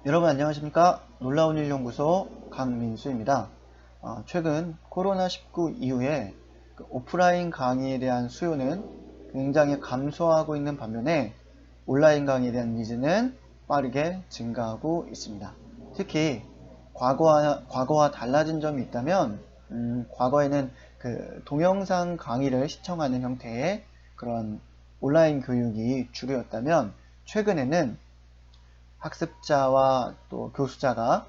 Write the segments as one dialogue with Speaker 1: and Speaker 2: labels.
Speaker 1: 여러분 안녕하십니까? 놀라운 일 연구소 강민수입니다. 최근 코로나19 이후에 오프라인 강의에 대한 수요는 굉장히 감소하고 있는 반면에 온라인 강의에 대한 니즈는 빠르게 증가하고 있습니다. 특히 과거와 달라진 점이 있다면 과거에는 동영상 강의를 시청하는 형태의 그런 온라인 교육이 주류였다면 최근에는 학습자와 또 교수자가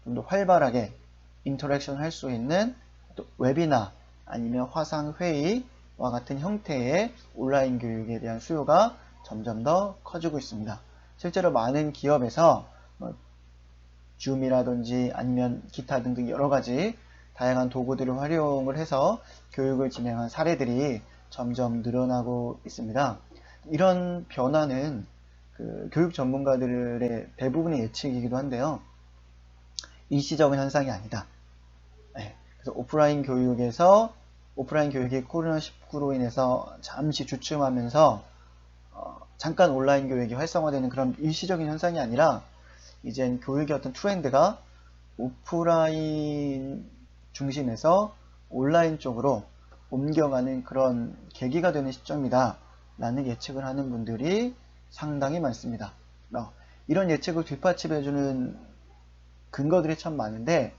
Speaker 1: 좀 더 활발하게 인터랙션 할 수 있는 또 웨비나 아니면 화상회의와 같은 형태의 온라인 교육에 대한 수요가 점점 더 커지고 있습니다. 실제로 많은 기업에서 줌이라든지 아니면 기타 등등 여러 가지 다양한 도구들을 활용을 해서 교육을 진행한 사례들이 점점 늘어나고 있습니다. 이런 변화는 교육 전문가들의 대부분의 예측이기도 한데요. 일시적인 현상이 아니다. 네, 그래서 오프라인 교육이 코로나19로 인해서 잠시 주춤하면서 잠깐 온라인 교육이 활성화되는 그런 일시적인 현상이 아니라 이젠 교육의 어떤 트렌드가 오프라인 중심에서 온라인 쪽으로 옮겨가는 그런 계기가 되는 시점이다 라는 예측을 하는 분들이 상당히 많습니다. 이런 예측을 뒷받침해주는 근거들이 참 많은데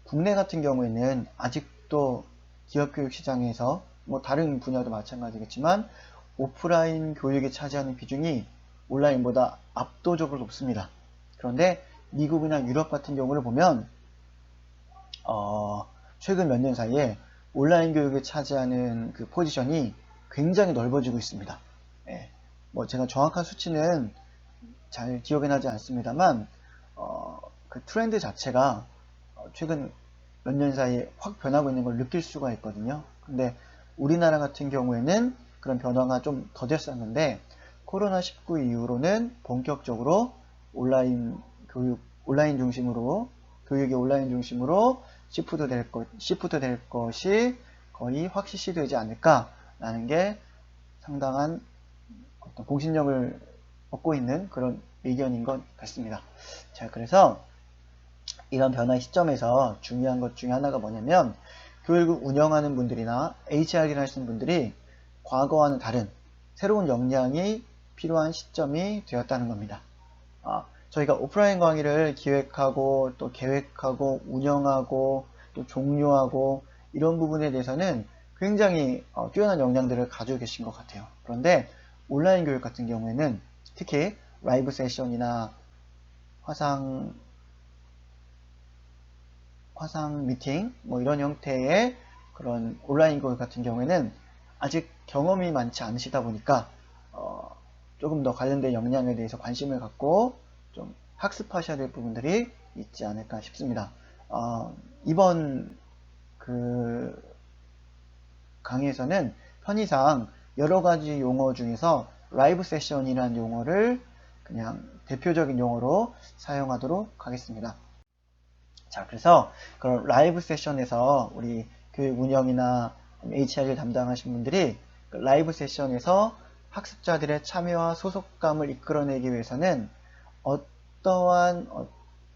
Speaker 1: 국내 같은 경우에는 아직도 기업교육 시장에서 다른 분야도 마찬가지겠지만 오프라인 교육이 차지하는 비중이 온라인보다 압도적으로 높습니다. 그런데 미국이나 유럽 같은 경우를 보면 최근 몇 년 사이에 온라인 교육에 차지하는 그 포지션이 굉장히 넓어지고 있습니다. 예, 제가 정확한 수치는 잘 기억이 나지 않습니다만 그 트렌드 자체가 최근 몇 년 사이에 확 변하고 있는 걸 느낄 수가 있거든요. 근데 우리나라 같은 경우에는 그런 변화가 좀 더뎠었는데 코로나19 이후로는 본격적으로 온라인 온라인 중심으로 교육이 온라인 중심으로 시프트 될 것이 거의 확실시 되지 않을까라는 게 상당한 어떤 공신력을 얻고 있는 그런 의견인 것 같습니다. 자, 그래서 이런 변화의 시점에서 중요한 것 중에 하나가 뭐냐면 교육을 운영하는 분들이나 HR을 하시는 분들이 과거와는 다른 새로운 역량이 필요한 시점이 되었다는 겁니다. 저희가 오프라인 강의를 기획하고 또 계획하고 운영하고 또 종료하고 이런 부분에 대해서는 굉장히 뛰어난 역량들을 가지고 계신 것 같아요. 그런데 온라인 교육 같은 경우에는 특히 라이브 세션이나 화상 미팅 이런 형태의 그런 온라인 교육 같은 경우에는 아직 경험이 많지 않으시다 보니까 조금 더 관련된 역량에 대해서 관심을 갖고 좀 학습하셔야 될 부분들이 있지 않을까 싶습니다. 이번 그 강의에서는 편의상 여러 가지 용어 중에서 라이브 세션이라는 용어를 그냥 대표적인 용어로 사용하도록 하겠습니다. 자, 그래서 그런 라이브 세션에서 우리 교육 운영이나 HR을 담당하신 분들이 라이브 세션에서 학습자들의 참여와 소속감을 이끌어내기 위해서는 어떠한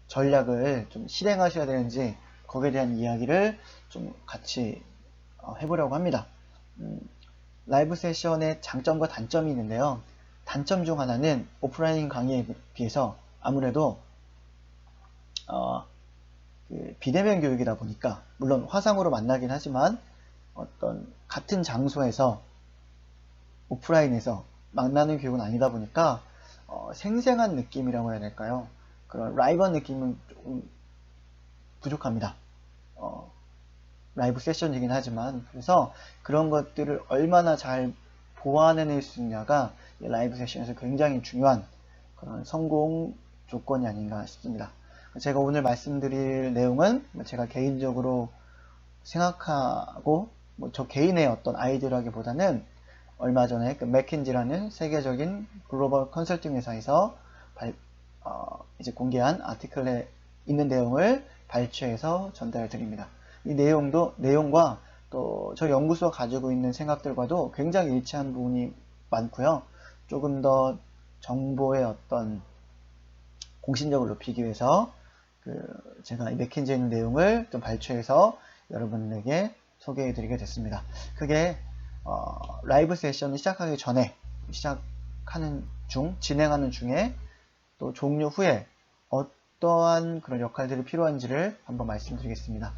Speaker 1: 전략을 좀 실행하셔야 되는지 거기에 대한 이야기를 좀 같이 해보려고 합니다. 라이브 세션의 장점과 단점이 있는데요. 단점 중 하나는 오프라인 강의에 비해서 아무래도 비대면 교육이다 보니까 물론 화상으로 만나긴 하지만 어떤 같은 장소에서 오프라인에서 만나는 교육은 아니다 보니까 생생한 느낌이라고 해야 될까요? 그런 라이브한 느낌은 조금 부족합니다. 라이브 세션이긴 하지만 그래서 그런 것들을 얼마나 잘 보완해낼 수 있냐가 라이브 세션에서 굉장히 중요한 그런 성공 조건이 아닌가 싶습니다. 제가 오늘 말씀드릴 내용은 제가 개인적으로 생각하고 저 개인의 어떤 아이디어라기보다는 얼마 전에 맥킨지라는 세계적인 글로벌 컨설팅 회사에서 이제 공개한 아티클에 있는 내용을 발췌해서 전달해 드립니다. 이 내용과 또 저 연구소가 가지고 있는 생각들과도 굉장히 일치한 부분이 많고요. 조금 더 정보의 어떤 공신력을 높이기 위해서 제가 이 맥킨지의 내용을 좀 발췌해서 여러분에게 소개해 드리게 됐습니다. 그게 라이브 세션을 시작하기 전에 진행하는 중에 또 종료 후에 어떠한 그런 역할들이 필요한지를 한번 말씀드리겠습니다.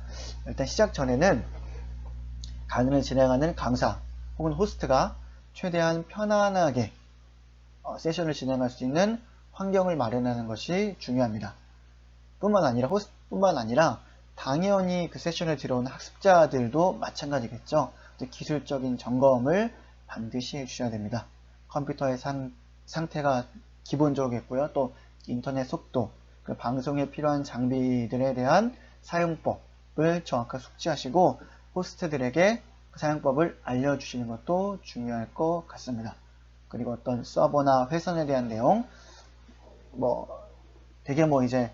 Speaker 1: 일단 시작 전에는 강의를 진행하는 강사 혹은 호스트가 최대한 편안하게 세션을 진행할 수 있는 환경을 마련하는 것이 중요합니다. 뿐만 아니라 당연히 그 세션에 들어오는 학습자들도 마찬가지겠죠. 기술적인 점검을 반드시 해주셔야 됩니다. 컴퓨터의 상태가 기본적이겠고요. 또 인터넷 속도, 그 방송에 필요한 장비들에 대한 사용법을 정확하게 숙지하시고 호스트들에게 그 사용법을 알려주시는 것도 중요할 것 같습니다. 그리고 어떤 서버나 회선에 대한 내용, 되게 이제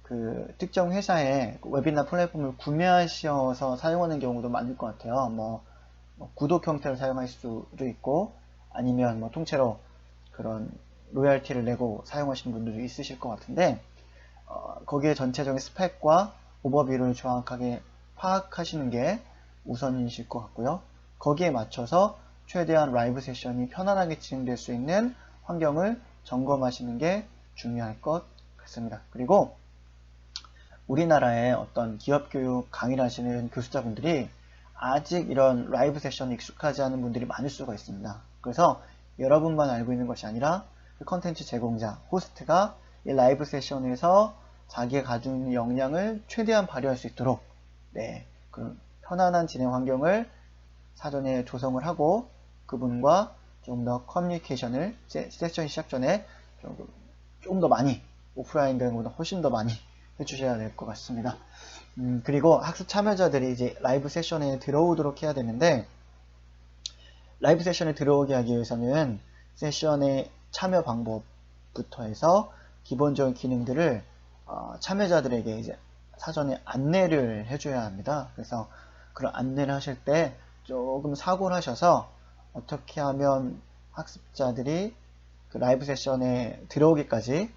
Speaker 1: 그 특정 회사의 웹이나 플랫폼을 구매하셔서 사용하는 경우도 많을 것 같아요. 구독 형태를 사용할 수도 있고, 아니면 통째로 그런 로열티를 내고 사용하시는 분들도 있으실 것 같은데, 거기에 전체적인 스펙과 오버뷰를 정확하게 파악하시는 게 우선이실 것 같고요. 거기에 맞춰서 최대한 라이브 세션이 편안하게 진행될 수 있는 환경을 점검하시는 게 중요할 것 같습니다. 그리고 우리나라의 어떤 기업 교육 강의를 하시는 교수자분들이 아직 이런 라이브 세션에 익숙하지 않은 분들이 많을 수가 있습니다. 그래서 여러분만 알고 있는 것이 아니라 그 컨텐츠 제공자, 호스트가 이 라이브 세션에서 자기가 가지고 있는 역량을 최대한 발휘할 수 있도록 그런 편안한 진행 환경을 사전에 조성을 하고 그분과 좀 더 커뮤니케이션을 세션 시작 전에 조금 더 많이 오프라인 경우보다 훨씬 더 많이 해주셔야 될 것 같습니다. 그리고 학습 참여자들이 이제 라이브 세션에 들어오도록 해야 되는데 라이브 세션에 들어오게 하기 위해서는 세션의 참여 방법부터 해서 기본적인 기능들을 참여자들에게 이제 사전에 안내를 해줘야 합니다. 그래서 그런 안내를 하실 때 조금 사고를 하셔서 어떻게 하면 학습자들이 그 라이브 세션에 들어오기까지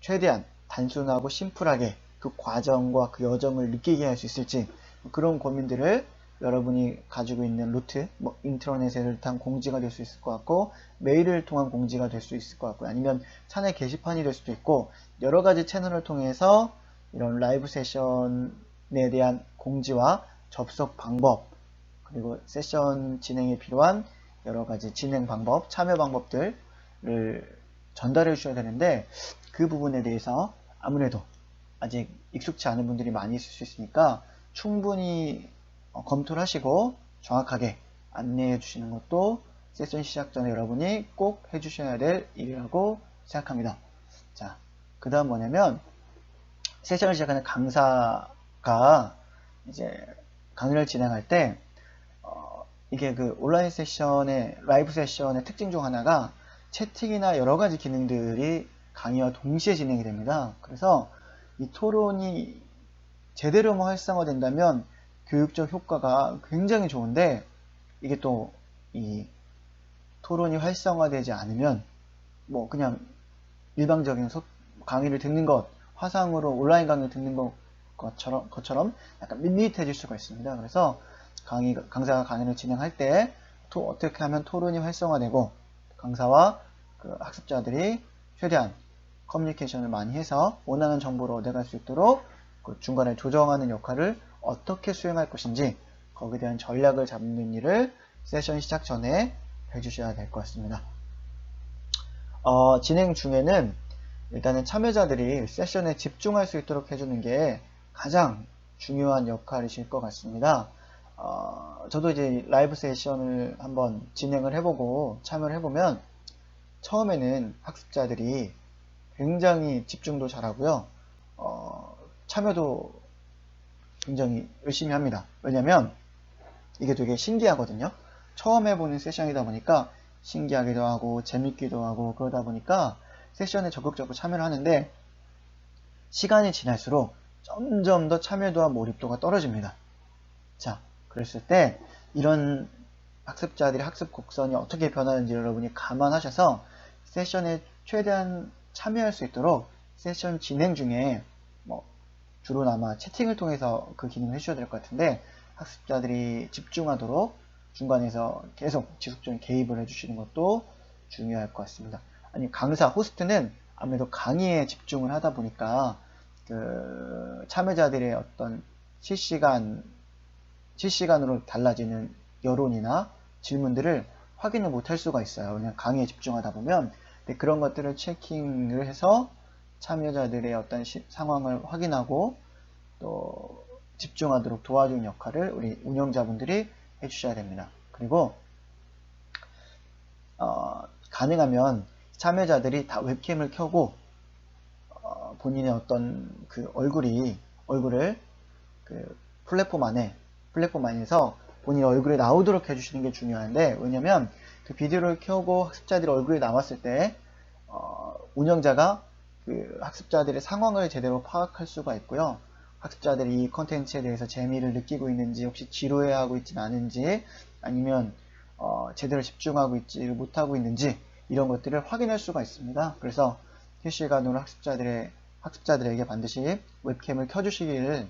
Speaker 1: 최대한 단순하고 심플하게 그 과정과 그 여정을 느끼게 할 수 있을지 그런 고민들을 여러분이 가지고 있는 루트, 인트라넷을 통한 공지가 될 수 있을 것 같고 메일을 통한 공지가 될 수 있을 것 같고 아니면 차내 게시판이 될 수도 있고 여러 가지 채널을 통해서 이런 라이브 세션에 대한 공지와 접속 방법 그리고 세션 진행에 필요한 여러 가지 진행 방법, 참여 방법들을 전달해 주셔야 되는데 그 부분에 대해서 아무래도 아직 익숙치 않은 분들이 많이 있을 수 있으니까 충분히 검토를 하시고 정확하게 안내해 주시는 것도 세션 시작 전에 여러분이 꼭 해주셔야 될 일이라고 생각합니다. 자, 그 다음 뭐냐면 세션을 시작하는 강사가 이제 강의를 진행할 때 이게 그 온라인 세션의 라이브 세션의 특징 중 하나가 채팅이나 여러 가지 기능들이 강의와 동시에 진행이 됩니다. 그래서 이 토론이 제대로 활성화된다면 교육적 효과가 굉장히 좋은데 이게 또 이 토론이 활성화되지 않으면 그냥 일방적인 강의를 듣는 것, 화상으로 온라인 강의를 듣는 것처럼 약간 밋밋해질 수가 있습니다. 그래서 강사가 강의를 진행할 때 어떻게 하면 토론이 활성화되고 강사와 그 학습자들이 최대한 커뮤니케이션을 많이 해서 원하는 정보를 얻어갈 수 있도록 그 중간에 조정하는 역할을 어떻게 수행할 것인지 거기에 대한 전략을 잡는 일을 세션 시작 전에 해주셔야 될 것 같습니다. 진행 중에는 일단은 참여자들이 세션에 집중할 수 있도록 해주는 게 가장 중요한 역할이실 것 같습니다. 저도 이제 라이브 세션을 한번 진행을 해보고 참여를 해보면 처음에는 학습자들이 굉장히 집중도 잘하고요. 참여도 굉장히 열심히 합니다. 왜냐면 이게 되게 신기하거든요. 처음 해보는 세션이다 보니까 신기하기도 하고 재밌기도 하고 그러다 보니까 세션에 적극적으로 참여를 하는데 시간이 지날수록 점점 더 참여도와 몰입도가 떨어집니다. 자, 그랬을 때 이런 학습자들의 학습 곡선이 어떻게 변하는지 여러분이 감안하셔서 세션에 최대한 참여할 수 있도록 세션 진행 중에 뭐 주로나마 채팅을 통해서 그 기능을 해주셔야 될 것 같은데, 학습자들이 집중하도록 중간에서 계속 지속적인 개입을 해주시는 것도 중요할 것 같습니다. 아니, 강사, 호스트는 아무래도 강의에 집중을 하다 보니까 그 참여자들의 어떤 실시간으로 달라지는 여론이나 질문들을 확인을 못할 수가 있어요. 그냥 강의에 집중하다 보면. 근데 그런 것들을 체킹을 해서 참여자들의 어떤 상황을 확인하고 또 집중하도록 도와주는 역할을 우리 운영자분들이 해주셔야 됩니다. 그리고 가능하면 참여자들이 다 웹캠을 켜고 본인의 어떤 그 얼굴을 그 플랫폼 안에서 본인 얼굴이 나오도록 해주시는 게 중요한데, 왜냐면 그 비디오를 켜고 학습자들의 얼굴이 나왔을 때 운영자가 그 학습자들의 상황을 제대로 파악할 수가 있고요. 학습자들이 이 컨텐츠에 대해서 재미를 느끼고 있는지, 혹시 지루해하고 있지는 않은지, 아니면 제대로 집중하고 있지 못하고 있는지, 이런 것들을 확인할 수가 있습니다. 그래서 실시간으로 학습자들에게 반드시 웹캠을 켜주시기를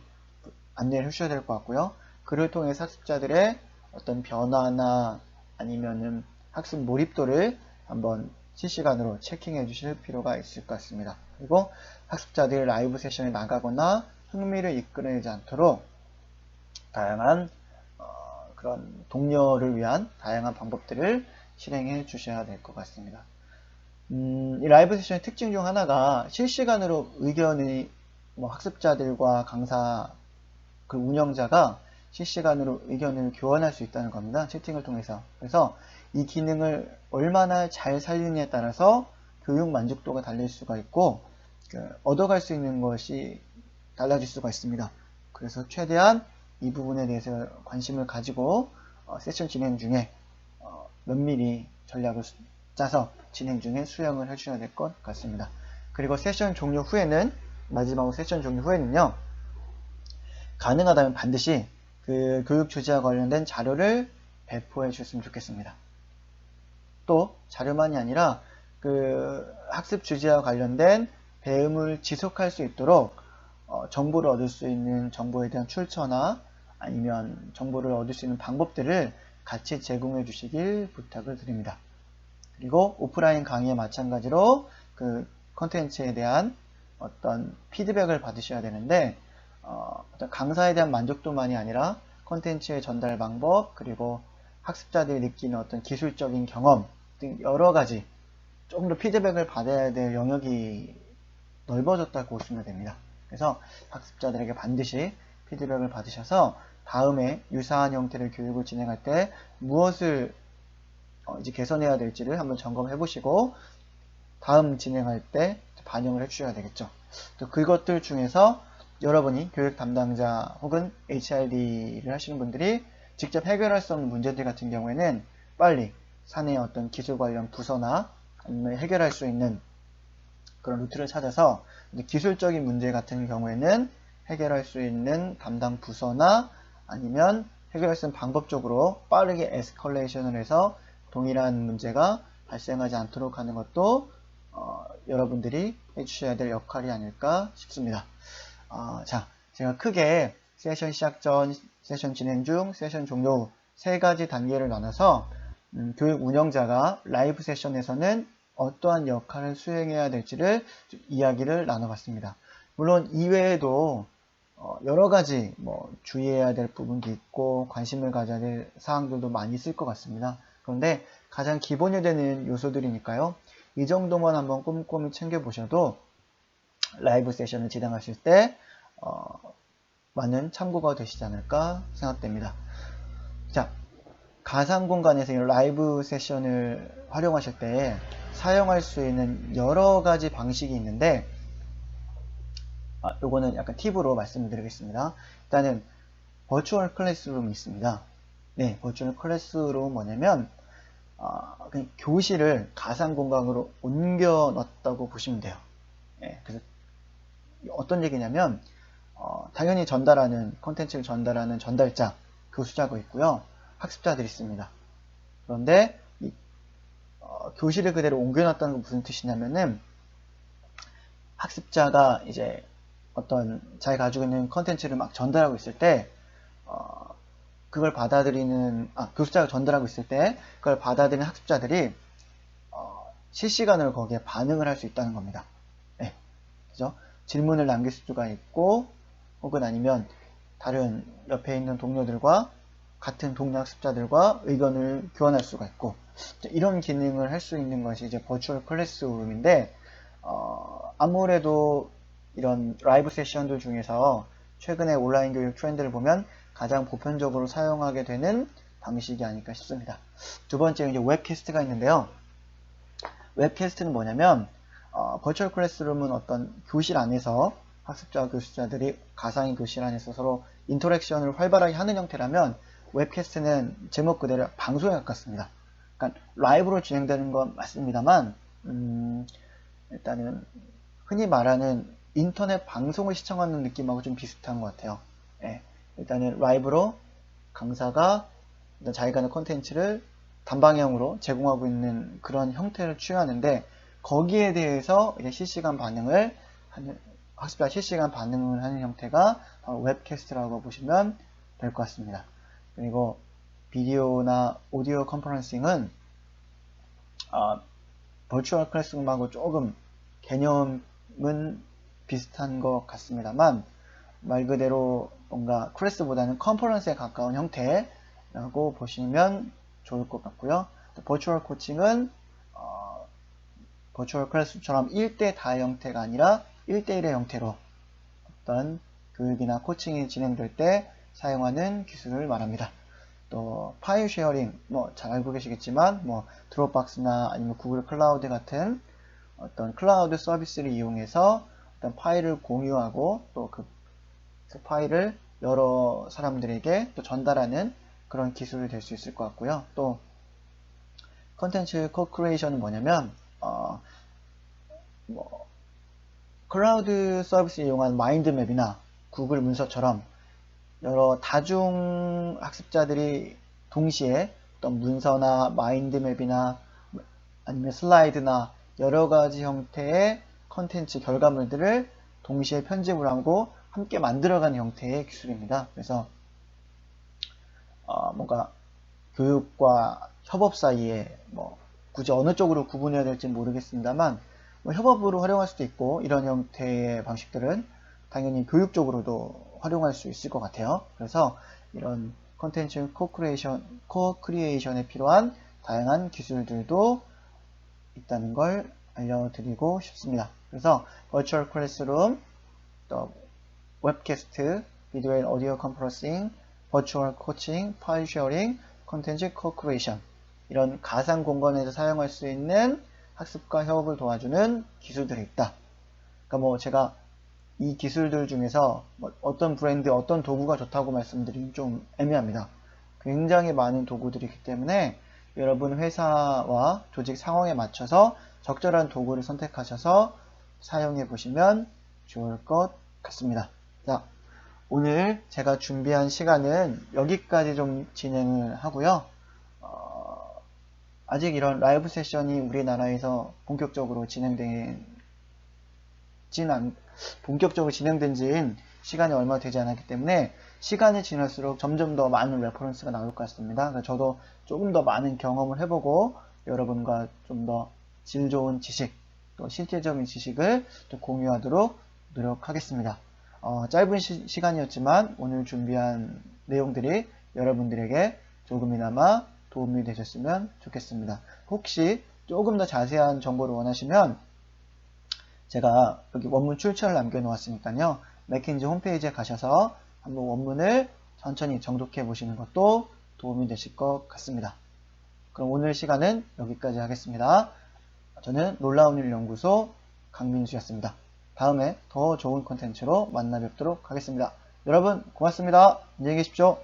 Speaker 1: 안내를 해주셔야 될 것 같고요. 그를 통해서 학습자들의 어떤 변화나 아니면은 학습 몰입도를 한번 실시간으로 체킹해 주실 필요가 있을 것 같습니다. 그리고 학습자들이 라이브 세션에 나가거나 흥미를 이끌어내지 않도록 다양한 그런 독려를 위한 다양한 방법들을 실행해 주셔야 될 것 같습니다. 이 라이브 세션의 특징 중 하나가 실시간으로 의견이 학습자들과 강사 그 운영자가 실시간으로 의견을 교환할 수 있다는 겁니다. 채팅을 통해서. 그래서 이 기능을 얼마나 잘 살리느냐에 따라서 교육 만족도가 달릴 수가 있고 얻어갈 수 있는 것이 달라질 수가 있습니다. 그래서 최대한 이 부분에 대해서 관심을 가지고 세션 진행 중에 면밀히 전략을 짜서 진행 중에 수행을 해주셔야 될 것 같습니다. 그리고 세션 종료 후에는, 마지막으로 세션 종료 후에는요, 가능하다면 반드시 그 교육 주제와 관련된 자료를 배포해 주셨으면 좋겠습니다. 또 자료만이 아니라 그 학습 주제와 관련된 배움을 지속할 수 있도록 정보를 얻을 수 있는 정보에 대한 출처나 아니면 정보를 얻을 수 있는 방법들을 같이 제공해 주시길 부탁을 드립니다. 그리고 오프라인 강의에 마찬가지로 그 컨텐츠에 대한 어떤 피드백을 받으셔야 되는데, 어떤 강사에 대한 만족도만이 아니라 컨텐츠의 전달 방법, 그리고 학습자들이 느끼는 어떤 기술적인 경험 등 여러 가지 조금 더 피드백을 받아야 될 영역이 넓어졌다고 보시면 됩니다. 그래서 학습자들에게 반드시 피드백을 받으셔서 다음에 유사한 형태의 교육을 진행할 때 무엇을 이제 개선해야 될지를 한번 점검해 보시고 다음 진행할 때 반영을 해 주셔야 되겠죠. 또 그것들 중에서 여러분이 교육 담당자 혹은 HRD를 하시는 분들이 직접 해결할 수 없는 문제들 같은 경우에는 빨리 사내의 어떤 기술 관련 부서나 아니면 해결할 수 있는 그런 루트를 찾아서 기술적인 문제 같은 경우에는 해결할 수 있는 담당 부서나 아니면 해결할 수 있는 방법적으로 빠르게 에스컬레이션을 해서 동일한 문제가 발생하지 않도록 하는 것도 여러분들이 해주셔야 될 역할이 아닐까 싶습니다. 자, 제가 크게 세션 시작 전, 세션 진행 중, 세션 종료 후 세 가지 단계를 나눠서 교육 운영자가 라이브 세션에서는 어떠한 역할을 수행해야 될지를 이야기를 나눠봤습니다. 물론 이외에도 여러 가지 주의해야 될 부분도 있고 관심을 가져야 될 사항들도 많이 있을 것 같습니다. 그런데 가장 기본이 되는 요소들이니까요. 이 정도만 한번 꼼꼼히 챙겨보셔도 라이브 세션을 진행하실 때 많은 참고가 되시지 않을까 생각됩니다. 자, 가상 공간에서 이 라이브 세션을 활용하실 때 사용할 수 있는 여러 가지 방식이 있는데 요거는 약간 팁으로 말씀을 드리겠습니다. 일단은 버추얼 클래스룸이 있습니다. 네, 버추얼 클래스룸은 뭐냐면 그냥 교실을 가상 공간으로 옮겨 놨다고 보시면 돼요. 네, 그래서 어떤 얘기냐면 당연히 컨텐츠를 전달하는 전달자, 교수자가 있고요. 학습자들이 있습니다. 그런데 교실을 그대로 옮겨놨다는 건 무슨 뜻이냐면은 학습자가 이제 어떤 자기가 가지고 있는 컨텐츠를 막 전달하고 있을 때, 그걸 받아들이는, 교수자가 전달하고 있을 때, 그걸 받아들이는 학습자들이, 실시간으로 거기에 반응을 할 수 있다는 겁니다. 네, 그죠? 질문을 남길 수가 있고, 혹은 아니면 다른 옆에 있는 동료들과 같은 동료 학습자들과 의견을 교환할 수가 있고, 이런 기능을 할 수 있는 것이 이제 버추얼 클래스룸인데, 아무래도 이런 라이브 세션들 중에서 최근에 온라인 교육 트렌드를 보면 가장 보편적으로 사용하게 되는 방식이 아닐까 싶습니다. 두 번째 이제 웹캐스트가 있는데요. 웹캐스트는 뭐냐면 버추얼 클래스룸은 어떤 교실 안에서 학습자와 교수자들이 가상의 교실 안에서 서로 인터랙션을 활발하게 하는 형태라면 웹캐스트는 제목 그대로 방송에 가깝습니다. 그러니까 라이브로 진행되는 건 맞습니다만 일단은 흔히 말하는 인터넷 방송을 시청하는 느낌하고 좀 비슷한 것 같아요. 예, 일단은 라이브로 강사가 자기가 하는 콘텐츠를 단방향으로 제공하고 있는 그런 형태를 취하는데 거기에 대해서 이제 실시간 반응을 하는 학습자 실시간 반응을 하는 형태가 바로 웹캐스트라고 보시면 될 것 같습니다. 그리고 비디오나 오디오 컨퍼런싱은 버추얼 클래스룸하고 조금 개념은 비슷한 것 같습니다만 말 그대로 뭔가 클래스보다는 컨퍼런스에 가까운 형태라고 보시면 좋을 것 같고요. 버추얼 코칭은 버추얼 클래스처럼 1대 다 형태가 아니라 1대1의 형태로 어떤 교육이나 코칭이 진행될 때 사용하는 기술을 말합니다. 또 파일 쉐어링 뭐 잘 알고 계시겠지만 뭐 드롭박스나 아니면 구글 클라우드 같은 어떤 클라우드 서비스를 이용해서 어떤 파일을 공유하고 또 그 파일을 여러 사람들에게 또 전달하는 그런 기술이 될 수 있을 것 같고요. 또 컨텐츠 코크리에이션은 뭐냐면 클라우드 서비스 이용한 마인드맵이나 구글 문서처럼 여러 다중 학습자들이 동시에 어떤 문서나 마인드맵이나 아니면 슬라이드나 여러 가지 형태의 컨텐츠 결과물들을 동시에 편집을 하고 함께 만들어가는 형태의 기술입니다. 그래서 뭔가 교육과 협업 사이에 뭐 굳이 어느 쪽으로 구분해야 될지 모르겠습니다만 뭐 협업으로 활용할 수도 있고 이런 형태의 방식들은 당연히 교육적으로도 활용할 수 있을 것 같아요. 그래서 이런 컨텐츠 코크리에이션에 필요한 다양한 기술들도 있다는 걸 알려드리고 싶습니다. 그래서 버추얼 클래스룸, 또 웹캐스트, 비디오 앤 오디오 컨퍼런싱, 버추얼 코칭, 파일 쉐어링, 컨텐츠 코크리에이션 이런 가상 공간에서 사용할 수 있는 학습과 협업을 도와주는 기술들이 있다. 그러니까 뭐 제가 이 기술들 중에서 뭐 어떤 브랜드, 어떤 도구가 좋다고 말씀드리긴 좀 애매합니다. 굉장히 많은 도구들이 있기 때문에 여러분 회사와 조직 상황에 맞춰서 적절한 도구를 선택하셔서 사용해 보시면 좋을 것 같습니다. 자, 오늘 제가 준비한 시간은 여기까지 좀 진행을 하고요. 아직 이런 라이브 세션이 우리나라에서 본격적으로 진행된 지는 시간이 얼마 되지 않았기 때문에 시간이 지날수록 점점 더 많은 레퍼런스가 나올 것 같습니다. 그래서 저도 조금 더 많은 경험을 해보고 여러분과 좀 더 질 좋은 지식, 또 실제적인 지식을 또 공유하도록 노력하겠습니다. 짧은 시간이었지만 오늘 준비한 내용들이 여러분들에게 조금이나마 도움이 되셨으면 좋겠습니다. 혹시 조금 더 자세한 정보를 원하시면 제가 여기 원문 출처를 남겨놓았으니까요. 맥킨지 홈페이지에 가셔서 한번 원문을 천천히 정독해 보시는 것도 도움이 되실 것 같습니다. 그럼 오늘 시간은 여기까지 하겠습니다. 저는 놀라운 일 연구소 강민수였습니다. 다음에 더 좋은 콘텐츠로 만나 뵙도록 하겠습니다. 여러분 고맙습니다. 안녕히 계십시오.